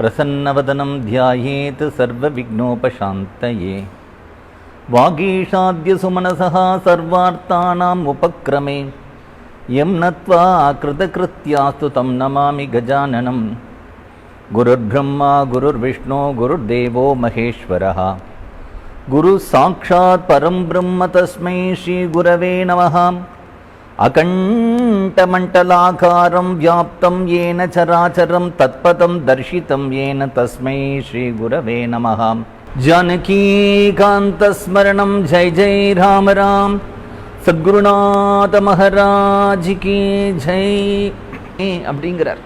प्रसन्नवदनं ध्यायेत् सर्वविघ्नोपशान्तये वागीशाद्यसुमनसः सर्वार्थानाम् उपक्रमे यं नत्वा कृतकृत्यास्तु तं नमामि गजाननं गुरुर्ब्रह्मा गुरुर्विष्णु गुरुर्देवो महेश्वरः गुरुसाक्षात् परं ब्रह्म तस्मै श्रीगुरवे नमः अकण्ठमण्डलाकारं व्याप्तं येन चराचरं तत्पदं दर्शितं येन तस्मै श्रीगुरवे नमः जानकीकान्तस्मरणं जय जय राम राम सद्गुरुनाथ महाराज की जय அப்படிங்கிறார்.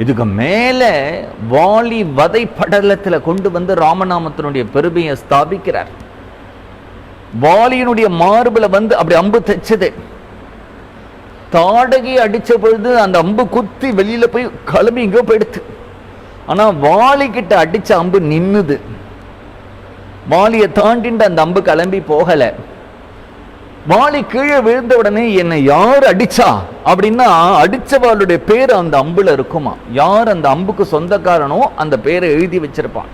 இதுக்கு மேலே வாலி வதை படலத்தில் கொண்டு வந்து ராமநாமத்தினுடைய பெருமையை ஸ்தாபிக்கிறார். வாலியினுடைய மார்பில் வந்து அப்படி அம்பு தைச்சது, தாடகி அடிச்ச பொழுது அந்த அம்பு குத்தி வெளியில போய் கிளம்பி இங்கோ போயிடுது. ஆனா வாலி கிட்ட அடிச்ச அம்பு நின்னுது. வாலியை தாண்டிட்டு அந்த அம்பு கிளம்பி போகல. வாலி கீழே விழுந்த உடனே என்னை யார் அடிச்சா அப்படின்னா அடிச்சவாளுடைய பேர் அந்த அம்புல இருக்குமா. யார் அந்த அம்புக்கு சொந்தக்காரனோ அந்த பேரை எழுதி வச்சிருப்பான்.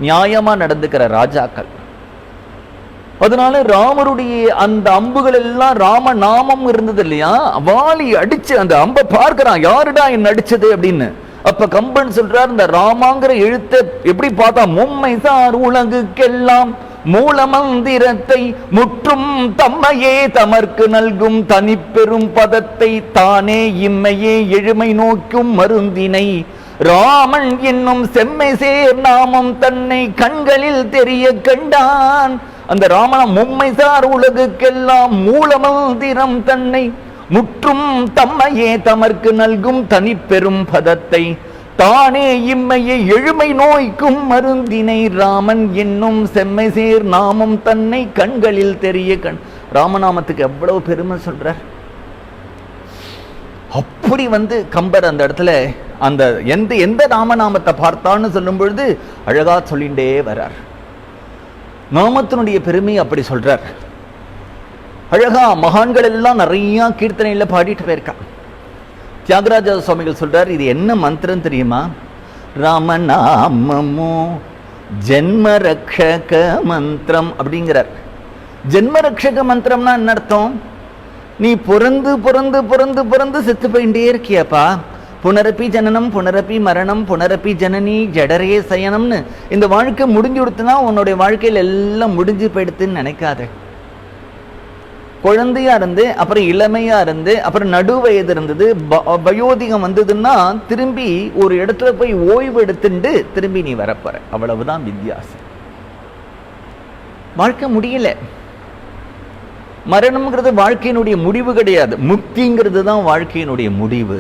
நியாயமா நடந்துக்கிற ராஜாக்கள். அதனால ராமருடைய அந்த அம்புகள் எல்லாம் ராம நாமம் இருந்தது இல்லையா. வாலி அடிச்சு அந்த அம்பை பார்க்கிறான், யாருடா என்ன அடிச்சது அப்படின்னு. அப்ப கம்பன் சொல்றார், இந்த ராமாங்கிற எழுத்தை எப்படி பார்த்தா, மும்மை சார் உலகுக்கெல்லாம் மூல மந்திரத்தை முற்றும் தம்மையே தமர்க்கு நல்கும் தனிப்பெரும் பதத்தை தானே இம்மையே எழுமை நோக்கும் மருந்தினை ராமன் என்னும் செம்மை சேர் நாமம் தன்னை கண்களில் தெரிய கண்டான். அந்த ராமன் மும்மை சார் உலகுக்கெல்லாம் மூல மந்திரம் தன்னை முற்றும் தம்மையே தமர்க்கு நல்கும் தனிப்பெரும் பதத்தை தானே இம்மையை எழுமை நோய்க்கும் மருந்தினை ராமன் என்னும் செம்மை சேர் நாமம் தன்னை கண்களில் தெரிய ராமநாமத்துக்கு எவ்வளவு பெருமை சொல்றார். அப்படி வந்து கம்பர் அந்த இடத்துல அந்த எந்த ராமநாமத்தை பார்த்தான்னு சொல்லும் பொழுது அழகா சொல்லிண்டே வர்றார். நாமத்தினுடைய பெருமை அப்படி சொல்றார். அழகா மகான்கள் எல்லாம் நிறைய கீர்த்தனையில பாடிட்டு போயிருக்கா. தியாகராஜ சுவாமிகள் சொல்றார், இது என்ன மந்திரம் தெரியுமா? ராமநாமமோ ஜென்மரக்ஷக மந்திரம் அப்படிங்கிறார். ஜென்மரக்ஷக மந்திரம்னா என்ன அர்த்தம்? நீ பிறந்து பிறந்து பிறந்து பிறந்து செத்து போயிட்டே இருக்கியப்பா. புனரப்பி ஜனனம் புனரப்பி மரணம் புனரப்பி ஜனனி ஜடரே சயனம்னு இந்த வாழ்க்கை முடிஞ்சு கொடுத்துனா உன்னுடைய வாழ்க்கையில் எல்லாம் முடிஞ்சு போயிடுத்துன்னு நினைக்காத. குழந்தையா இருந்து அப்புறம் இளமையா இருந்து அப்புறம் நடு வயது இருந்தது, வயோதிகம் வந்ததுன்னா திரும்பி ஒரு இடத்துல போய் ஓய்வு எடுத்துட்டு திரும்பி நீ வரப்போற. அவ்வளவுதான் வித்தியாசம். வாழ்க்கை முடியல. மரணம்ங்கிறது வாழ்க்கையினுடைய முடிவு கிடையாது, முக்திங்கிறது தான் வாழ்க்கையினுடைய முடிவு.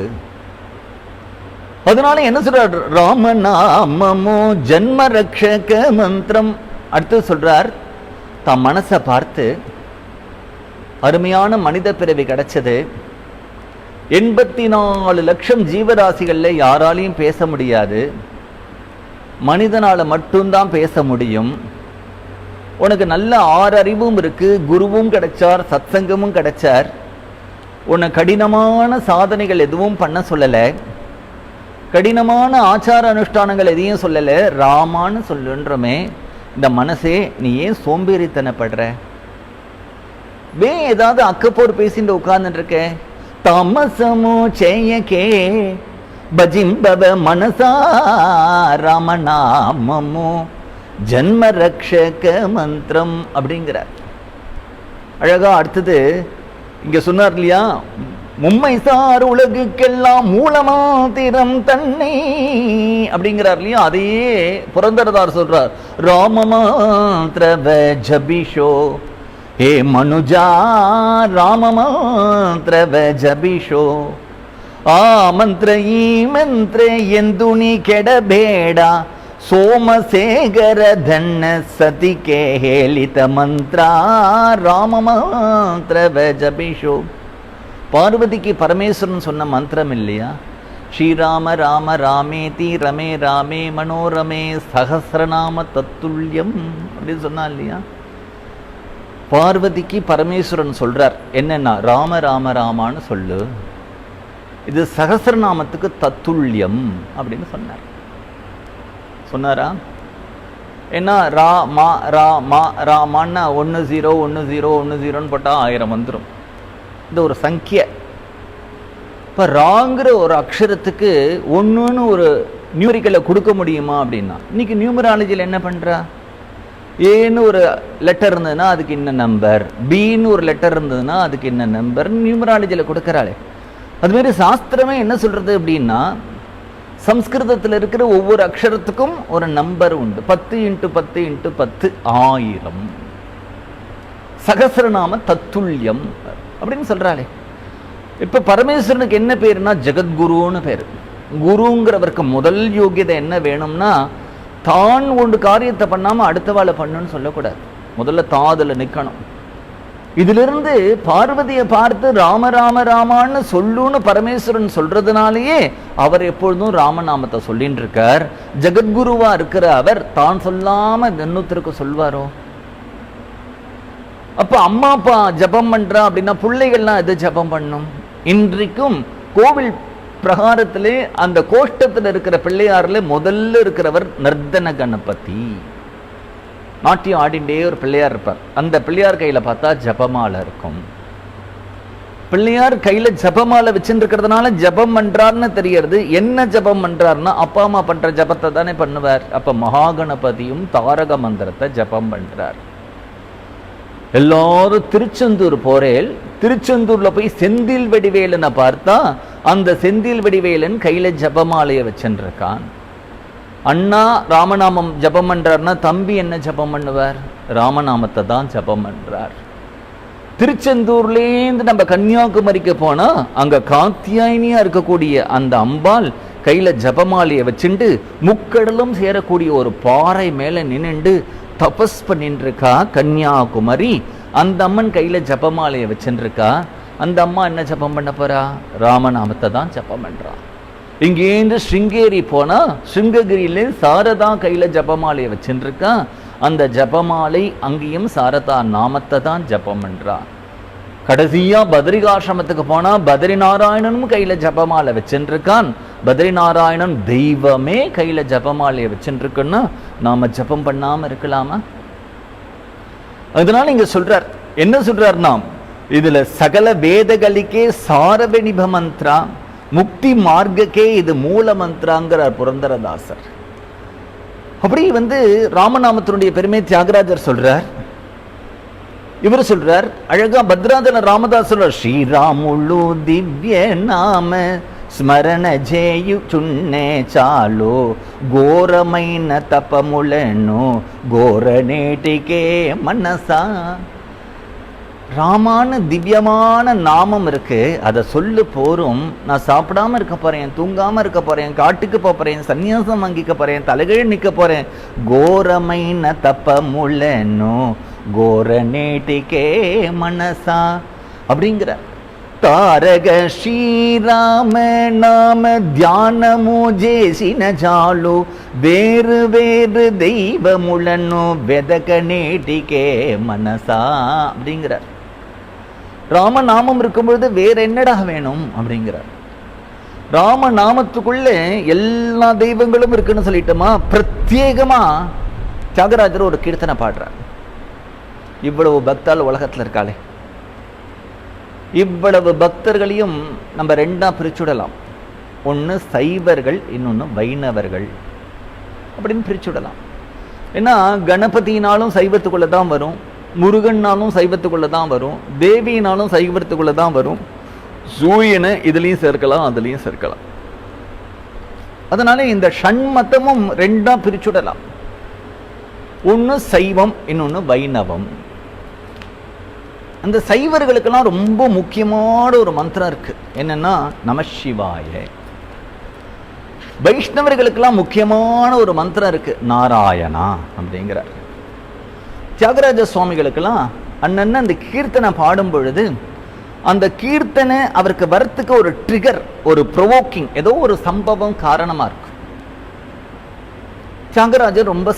அதனால என்ன சொல்றார்? ராமநாமமோ ஜன்ம ரக்ஷக மந்திரம். அடுத்து சொல்றார், தம் மனசை பார்த்து அருமையான மனித பிறவி கிடைச்சது. 84 லட்சம் ஜீவராசிகள்ல யாராலையும் பேச முடியாது, மனிதனால மட்டும்தான் பேச முடியும். உனக்கு நல்ல 6 அறிவும் இருக்கு, குருவும் கிடைச்சார், சத்சங்கமும் கிடைச்சார். உன்னை கடினமான சாதனைகள் எதுவும் பண்ண சொல்லல, கடினமான ஆச்சார அனுஷ்டானங்கள் எதையும் சொல்லல, ராமான்னு சொல்லுன்றமே. இந்த மனசே நீ ஏன் சோம்பேறித்தனப்படுற? ஏதாவது அக்கப்போர் பேசிட்டு உட்கார்ந்துட்டு இருக்க. தமசமோ செய்யக்கே பஜிம்பவ மனசா ராமநாமமோ ஜன்ம ரக்ஷக மந்திரம் அப்படிங்கிறார். அழகா அடுத்தது இங்க சொன்னார் இல்லையா, மும்மை சார் உலகுக்கெல்லாம் மூலமாத்திரம் தன்னை அப்படிங்கிறார் இல்லையா. அதையே புரந்தரதார் சொல்றார், ராமமாத்ரவ ஜபிஷோ ஹே மனுஜா ராமமாத்ரவ ஜபிஷோ ಆ ಮಂತ್ರ ಈ ಮಂತ್ರ ಎಂದು ನೀ ಕೆಡಬೇಡ ಸೋಮಸೇಗರ ಧನ್ನ ಸತಿಕೆ ಹೇಳಿತ ಮಂತ್ರ ರಾಮ ಮಂತ್ರವ ಜಪಿಷೋ. பார்வதிக்கு பரமேஸ்வரன் சொன்ன மந்திரம் இல்லையா? ஸ்ரீராம ராம ராமேதி ரமே ராமே மனோரமே சகசிரநாம தத்துல்யம் அப்படின்னு சொன்னா இல்லையா? பார்வதிக்கு பரமேஸ்வரன் சொல்றார் என்னன்னா, ராம ராம ராமான்னு சொல்லு, இது சகசிரநாமத்துக்கு தத்துல்யம் அப்படின்னு சொன்னார். சொன்னாரா? ஏன்னா ரா மா ரா மா ராமான்னா 1 0 1 0 1 0ன்னு போட்டால் 1000 வந்துடும். இந்த ஒரு சங்கிய. இப்போ ராங்கிற ஒரு அக்ஷரத்துக்கு ஒன்றுன்னு ஒரு நியூமரிக்கலை கொடுக்க முடியுமா அப்படின்னா, இன்னைக்கு நியூமராலஜியில் என்ன பண்ணுறா? ஏன்னு ஒரு லெட்டர் இருந்ததுன்னா அதுக்கு என்ன நம்பர், பின்னு ஒரு லெட்டர் இருந்ததுன்னா அதுக்கு என்ன நம்பர் நியூமராலஜியில் கொடுக்குறாளே. அதுமாரி சாஸ்திரமே என்ன சொல்கிறது அப்படின்னா, சம்ஸ்கிருதத்தில் இருக்கிற ஒவ்வொரு அக்ஷரத்துக்கும் ஒரு நம்பர் உண்டு. 10 × 10 × 10 1000. சகசிரநாம தத்துல்யம் அப்படின்னு சொல்கிறாளே. இப்போ பரமேஸ்வரனுக்கு என்ன பேருனா ஜெகத்குருன்னு பேர். குருங்கிறவருக்கு முதல் யோகியதை என்ன வேணும்னா, தான் ஒன்று காரியத்தை பண்ணாமல் அடுத்தவாளை பண்ணுன்னு சொல்லக்கூடாது. முதல்ல தாதில் நிற்கணும். இதிலிருந்து பார்வதியை பார்த்து ராம ராம ராமான்னு சொல்லுன்னு பரமேஸ்வரன் சொல்றதுனாலேயே அவர் எப்பொழுதும் ராமநாமத்தை சொல்லின்னு இருக்கார். ஜெகத்குருவா இருக்கிற அவர் தான் சொல்லாம இன்னொருத்தருக்கு சொல்வாரோ? அப்ப அம்மா அப்பா ஜபம் பண்றா அப்படின்னா பிள்ளைகள்லாம் எது ஜபம் பண்ணும்? இன்றைக்கும் கோவில் பிரகாரத்திலே அந்த கோஷ்டத்தில் இருக்கிற பிள்ளையாரில் முதல்ல இருக்கிறவர் நர்த்தன கணபதி. நாட்டியம் ஆடிண்டே ஒரு பிள்ளையார் இருப்பார். அந்த பிள்ளையார் கையில பார்த்தா ஜபமாலை இருக்கும். பிள்ளையார் கையில ஜபமாலை வச்சுருக்கிறதுனால ஜபம் பண்றாருன்னு தெரியறது. என்ன ஜபம் பண்றாருன்னா, அப்பா அம்மா பண்ற ஜபத்தை தானே பண்ணுவார். அப்ப மகாகணபதியும் தாரக மந்திரத்தை ஜபம் பண்றார். எல்லாரும் திருச்செந்தூர் போறேல், திருச்செந்தூர்ல போய் செந்தில் வடிவேலனை பார்த்தா அந்த செந்தில் வடிவேலன் கையில ஜபமாலையை வச்சுருக்கான். அண்ணா ராமநாமம் ஜபம் பண்றார்னா தம்பி என்ன ஜபம் பண்ணுவார்? ராமநாமத்தை தான் ஜபம் பண்றார். திருச்செந்தூர்லேருந்து நம்ம கன்னியாகுமரிக்கு போனா அங்க காத்தியாயினியா இருக்கக்கூடிய அந்த அம்பாள் கையில ஜபமாலையை வச்சுண்டு முக்கடலும் சேரக்கூடிய ஒரு பாறை மேல நின்னுண்டு தபஸ் பண்ணிட்டு இருக்கா கன்னியாகுமரி. அந்த அம்மன் கையில ஜபமாலையை வச்சுருக்கா. அந்த அம்மா என்ன ஜபம் பண்ண போறா? ராமநாமத்தை தான் ஜபம் பண்றா. இங்கேருந்து ஸ்ருங்கேரி போனா ஸ்ருங்ககிரியில சாரதா கையில ஜபமாலையை வச்சுருக்கா. அந்த ஜபமாலை அங்கேயும் சாரதா நாமத்தை தான் ஜபம் பண்றா. கடைசியா பத்ரிகாசிரமத்துக்கு போனா பத்ரி நாராயணனும் கையில ஜபமாலை வச்சுருக்கான். பத்ரி நாராயணன் தெய்வமே கையில ஜபமாலையை வச்சுருக்குன்னா நாம ஜபம் பண்ணாம இருக்கலாமா? அதனால இங்க சொல்றார், என்ன சொல்றார்? நாம் இதுல சகல வேதகளுக்கே சாரவெணிப மந்த்ரா, முக்தி மார்க்கக்கே இது மூல மந்திராங்கிறார் புரந்தரதாசர். அப்படி ராமநாமத்தினுடைய பெருமை தியாகராஜர் சொல்றார். இவர் சொல்றார் அழகா, பத்ராதன ராமதாஸ் சொல்றார், ஸ்ரீராமுலு திவ்ய நாம ஸ்மரண ஜேயு சுண்ணே சாலோ ఘోరమైన தபமுலனோ கோர நேட்டிகே மனசா. ராமான்னு திவ்யமான நாமம் இருக்கு, அதை சொல்லு போரும். நான் சாப்பிடாம இருக்க போறேன், தூங்காம இருக்க போறேன், காட்டுக்கு போறேன், சன்னியாசம் வாங்கிக்க போறேன், தலைகீழ் நிற்க போறேன். கோரமைன தப்பமுலனோ கோர நேட்டிகே மனசா அப்படிங்கிற తారగ శ్రీరామ నామ ధ్యానము చేసిన చాలు వేరు వేరు தெய்வமுலனு வெதக நேட்டிகே மனசா அப்படிங்கிறார். ராமநாமம் இருக்கும் பொழுது வேற என்னடா வேணும் அப்படிங்கிறார். ராமநாமத்துக்குள்ள எல்லா தெய்வங்களும் இருக்குன்னு சொல்லிட்டோமா, பிரத்யேகமா தியாகராஜர் ஒரு கீர்த்தனை பாடுறார். இவ்வளவு பக்தால் உலகத்தில் இருக்காளே, இவ்வளவு பக்தர்களையும் நம்ம ரெண்டா பிரிச்சுடலாம். ஒன்று சைவர்கள், இன்னொன்று வைணவர்கள் அப்படின்னு பிரிச்சுடலாம். ஏன்னா கணபதினாலும் சைவத்துக்குள்ள தான் வரும், முருகன்னாலும் சைவத்துக்குள்ள தான் வரும், தேவியினாலும் சைவத்துக்குள்ள தான் வரும், சூரியனை இதுலேயும் சேர்க்கலாம் அதுலேயும் சேர்க்கலாம். அதனால இந்த ஷண்மதமும் ரெண்டா பிரிச்சுடலாம். ஒன்று சைவம், இன்னொன்று வைணவம். அந்த சைவர்களுக்கெல்லாம் ரொம்ப முக்கியமான ஒரு மந்திரம் இருக்கு, என்னன்னா நமசிவாய. வைஷ்ணவர்களுக்கெல்லாம் முக்கியமான ஒரு மந்திரம் இருக்கு, நாராயணா அப்படிங்கிறார். தியாகராஜ சுவாமிகளுக்கெல்லாம் அண்ணன் அந்த கீர்த்தனை பாடும் பொழுது அந்த கீர்த்தனை அவருக்கு வரத்துக்கு ஒரு ட்ரிகர், ஒரு ப்ரொவோக்கிங், ஏதோ ஒரு சம்பவம் காரணமா இருக்கு. தியாகராஜர் ரொம்ப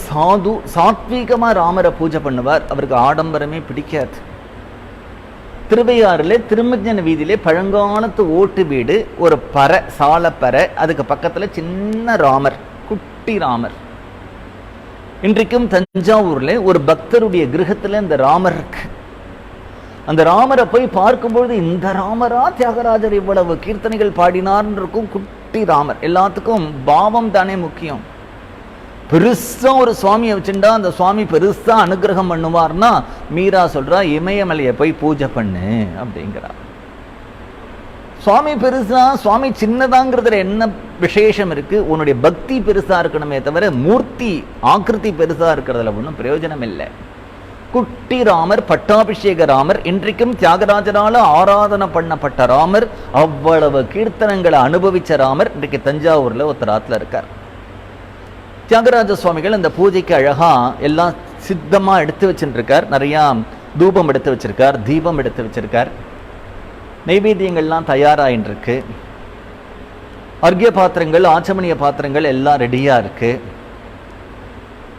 சாத்வீகமா ராமரை பூஜை பண்ணுவார். அவருக்கு ஆடம்பரமே பிடிக்காது. திருவையாறுல திருமஜன வீதியிலே பழங்காலத்து ஓட்டு வீடு, ஒரு பறை, சாலப்பறை, அதுக்கு பக்கத்துல சின்ன ராமர், குட்டி ராமர். இன்றைக்கும் தஞ்சாவூர்ல ஒரு பக்தருடைய கிரகத்துல இந்த ராமர் இருக்கு. அந்த ராமரை போய் பார்க்கும்பொழுது, இந்த ராமரா தியாகராஜர் இவ்வளவு கீர்த்தனைகள் பாடினார்னு இருக்கும். குட்டி ராமர். எல்லாத்துக்கும் பாவம் தானே முக்கியம். பெருசா ஒரு சுவாமியை வச்சுட்டா அந்த சுவாமி பெருசா அனுகிரகம் பண்ணுவார்னா, மீரா சொல்றா இமயமலையை போய் பூஜை பண்ணு அப்படிங்கிறார். சுவாமி பெருசா சுவாமி சின்னதாங்கிறதுல என்ன விசேஷம் இருக்கு? உன்னுடைய பக்தி பெருசா இருக்கணுமே தவிர மூர்த்தி ஆக்கிருதி பெருசா இருக்கிறதுல ஒன்றும் பிரயோஜனம் இல்லை. குட்டி ராமர், பட்டாபிஷேக ராமர், இன்றைக்கும் தியாகராஜனால ஆராதனை பண்ணப்பட்ட ராமர், அவ்வளவு கீர்த்தனங்களை அனுபவிச்ச ராமர் இன்றைக்கு தஞ்சாவூர்ல ஒருத்தராத்துல இருக்கார். தியாகராஜ சுவாமிகள் அந்த பூஜைக்கு அழகா எல்லாம் சித்தமா எடுத்து வச்சுருக்கார். நிறைய தூபம் எடுத்து வச்சிருக்கார், தீபம் எடுத்து வச்சிருக்கார், நைவேத்தியங்கள்லாம் தயாராயின்னு இருக்கு, அர்க்கிய பாத்திரங்கள் ஆச்சமணிய பாத்திரங்கள் எல்லாம் ரெடியா இருக்கு.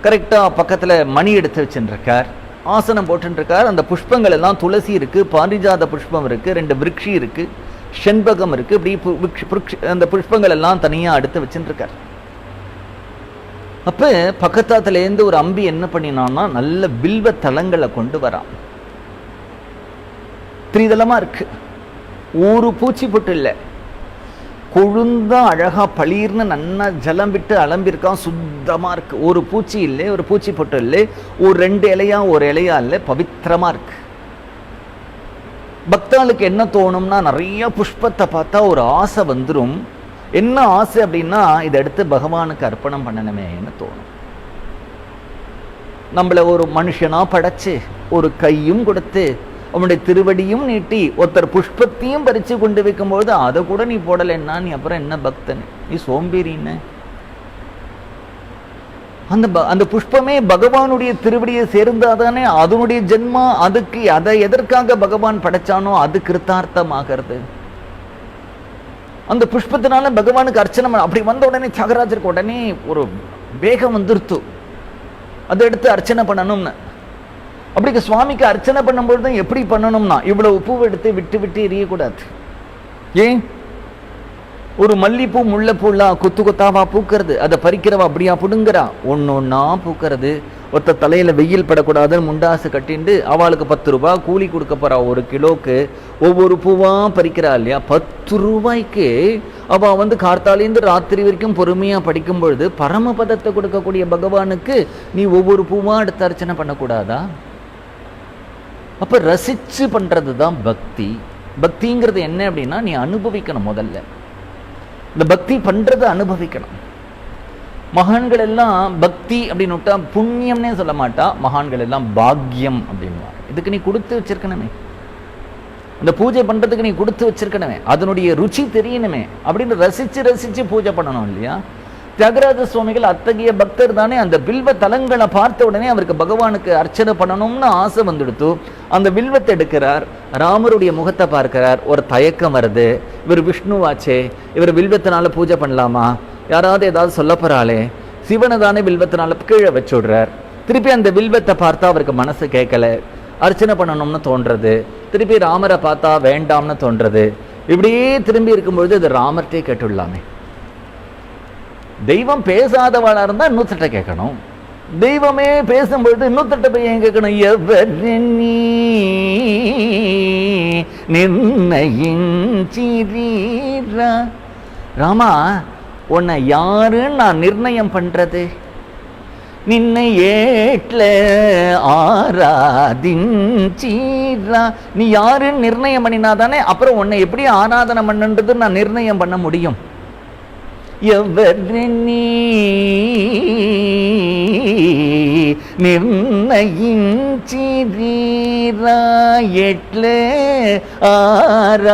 கரெக்டா பக்கத்துல மணி எடுத்து வச்சுருக்கார், ஆசனம் போட்டுருக்கார். அந்த புஷ்பங்கள் எல்லாம் துளசி இருக்கு, பாரிஜாத புஷ்பம் இருக்கு, 2 விருட்சி இருக்கு, செண்பகம் இருக்கு. இப்படி அந்த புஷ்பங்கள் எல்லாம் தனியா எடுத்து வச்சுருக்கார். அப்ப பக்கத்தாத்துல இருந்து ஒரு அம்பி என்ன பண்ணினான்னா, நல்ல வில்வ தலங்களை கொண்டு வரான். திரிதலமா இருக்கு, ஒரு பூச்சி பொட்டு இல்லை, கொழுந்தா அழகா பளீர்னு நன்னா ஜலம் விட்டு அலம்பிருக்கான், சுத்தமா இருக்கு. ஒரு பூச்சி இல்லை, ஒரு பூச்சி பொட்டு இல்லை, ஒரு 2 இலையா ஒரு இலையா இல்லை, பவித்திரமா இருக்கு. பக்தாளுக்கு என்ன தோணும்னா, நிறைய புஷ்பத்தை பார்த்தா ஒரு ஆசை வந்துடும். என்ன ஆசை அப்படின்னா, இதை எடுத்து பகவானுக்கு அர்ப்பணம் பண்ணணுமேன்னு தோணும். நம்மள ஒரு மனுஷனா படைச்சு ஒரு கையும் கொடுத்து அவனுடைய திருவடியும் நீட்டி ஒருத்தர் புஷ்பத்தையும் பறிச்சு கொண்டு வைக்கும்போது அதை கூட நீ போடலைன்னா நீ அப்புறம் என்ன பக்தன்? நீ சோம்பேறின்னு. அந்த புஷ்பமே பகவானுடைய திருவடியை சேர்ந்தாதானே அதனுடைய ஜென்மா. அதுக்கு அதை எதற்காக பகவான் படைச்சானோ அது கிருத்தார்த்தமாகிறது. அந்த புஷ்பத்தினால பகவானுக்கு அர்ச்சனை. அப்படி வந்த உடனே தியாகராஜருக்கு உடனே ஒரு வேகம் வந்துருத்து, அதை எடுத்து அர்ச்சனை பண்ணணும்னு. அப்படி சுவாமிக்கு அர்ச்சனை பண்ணும்பொழுது எப்படி பண்ணணும்னா, இவ்வளவு பூவை எடுத்து விட்டு விட்டு எரியக்கூடாது. ஏன்? ஒரு மல்லிப்பூ முல்லைப்பூலாம் கொத்து கொத்தாவா பூக்கிறது, அதை பறிக்கிறவா அப்படியா புடுங்குறா, ஒன்னொன்னா பூக்கிறது. ஒருத்த தலையில வெயில் படக்கூடாதுன்னு முண்டாசு கட்டிண்டு அவளுக்கு 10 ரூபாய் கூலி கொடுக்க போறா. 1 கிலோக்கு ஒவ்வொரு பூவா பறிக்கிறா இல்லையா? 10 ரூபாய்க்கு அவ கார்த்தாலேருந்து ராத்திரி வரைக்கும் பொறுமையா படிக்கும் பொழுது பரமபதத்தை கொடுக்கக்கூடிய பகவானுக்கு நீ ஒவ்வொரு பூவா எடுத்து அர்ச்சனை பண்ணக்கூடாதா? அப்ப ரசிச்சு பண்றதுதான் பக்தி. பக்திங்கிறது என்ன அப்படின்னா, நீ அனுபவிக்கணும். முதல்ல இந்த பக்தி பண்றதை அனுபவிக்கணும். மகான்கள் எல்லாம் பக்தி அப்படின்னு விட்டா புண்ணியம்னே சொல்ல மாட்டா, மகான்கள் எல்லாம் பாக்கியம் அப்படின்வா. இதுக்கு நீ கொடுத்து வச்சிருக்கணுமே, அந்த பூஜை பண்றதுக்கு நீ கொடுத்து வச்சிருக்கணுமே, அதனுடைய ருச்சி தெரியணுமே அப்படின்னு ரசிச்சு ரசிச்சு பூஜை பண்ணணும் இல்லையா? தியாகராஜ சுவாமிகள் அத்தகைய பக்தர் தானே. அந்த வில்வ தலங்களை பார்த்த உடனே அவருக்கு பகவானுக்கு அர்ச்சனை பண்ணணும்னு ஆசை வந்துடுத்து. அந்த வில்வத்தை எடுக்கிறார், ராமருடைய முகத்தை பார்க்கிறார், ஒரு தயக்கம் வருது. இவர் விஷ்ணுவாச்சே, இவர் வில்வத்தினால பூஜை பண்ணலாமா, யாராவது ஏதாவது சொல்ல போறாளே, சிவனை தானே வில்வத்தினால கீழே வச்சு விடுறார். திருப்பி அந்த வில்வத்தை பார்த்தா அவருக்கு மனசு கேட்கல, அர்ச்சனை பண்ணணும்னு தோன்றது. திருப்பி ராமரை பார்த்தா வேண்டாம்னு தோன்றது. இப்படியே திரும்பி இருக்கும்பொழுது இது ராமர்கிட்டே கேட்டுடலாமே. தெய்வம் பேசாதவாளா இருந்தா இன்னொருத்தட்ட கேட்கணும், தெய்வமே பேசும்பொழுது இன்னொருத்தட்ட போய் ஏன் கேட்கணும்? நிர்ணயிரா ராமா, உன்னை யாருன்னு நான் நிர்ணயம் பண்றது? நின்னை ஏட்ல ஆராதிஞ்சீரா, நீ யாருன்னு நிர்ணயம் பண்ணினாதானே அப்புறம் உன்னை எப்படி ஆராதனை பண்ணுன்றது நான் நிர்ணயம் பண்ண முடியும். நிர்ணயிரா எட்ல ஆராதிஞ்சீரா.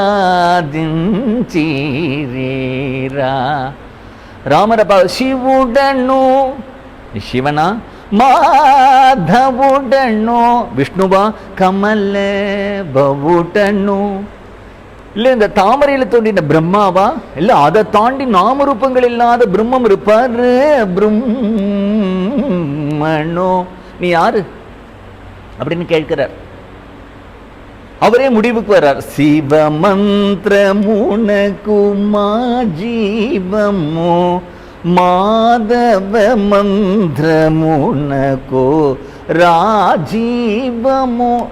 ராமரப்பா சிவுடனோ, சிவனா? மாதவுடனோ, விஷ்ணுவா? கமல பவுடனோ, இல்ல இந்த தாமரையில தோன்றின பிரம்மாவா? இல்ல அதை தாண்டி நாமரூபங்கள் இல்லாத பிரம்மம் இருப்பாரு. பிரம்மனோ, நீ யாரு அப்படின்னு கேட்கிறார். அவரே முடிவுக்கு வர்றார். சிவ மந்திரமுனகுமா ஜீவமோ மாதவ மந்திரமுனக்கோ ராஜீவமோ.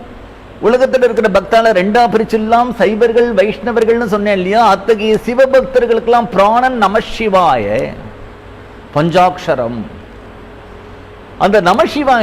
உலகத்தில் இருக்கிற பக்தால ரெண்டா பிரிச்செல்லாம் சைவர்கள் வைஷ்ணவர்கள்னு சொன்னேன் இல்லையா? அத்தகைய சிவபக்தர்களுக்கெல்லாம் பிராணன் நமசிவாய பஞ்சாட்சரம். அந்த நமசிவாய